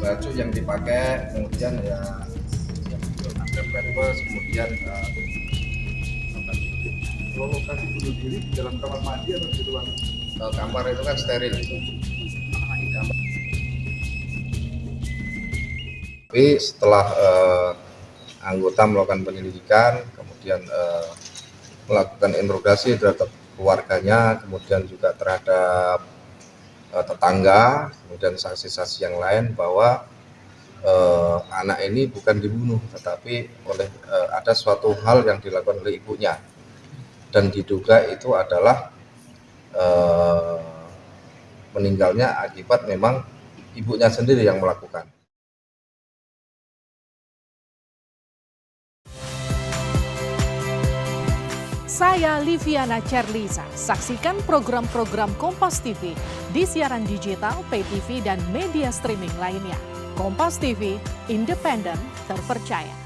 baju yang dipakai, kemudian ya ada pampers, kemudian lokasi bunuh diri di dalam kamar mandi atau di luar? kamar itu kan steril itu. Tapi setelah anggota melakukan penyelidikan, kemudian melakukan interogasi terhadap keluarganya, kemudian juga terhadap tetangga, kemudian saksi-saksi yang lain bahwa anak ini bukan dibunuh, tetapi ada suatu hal yang dilakukan oleh ibunya, dan diduga itu adalah meninggalnya akibat memang ibunya sendiri yang melakukan. Saya Liviana Cerlisa. Saksikan program-program Kompas TV di siaran digital, pay TV, dan media streaming lainnya. Kompas TV, independen, terpercaya.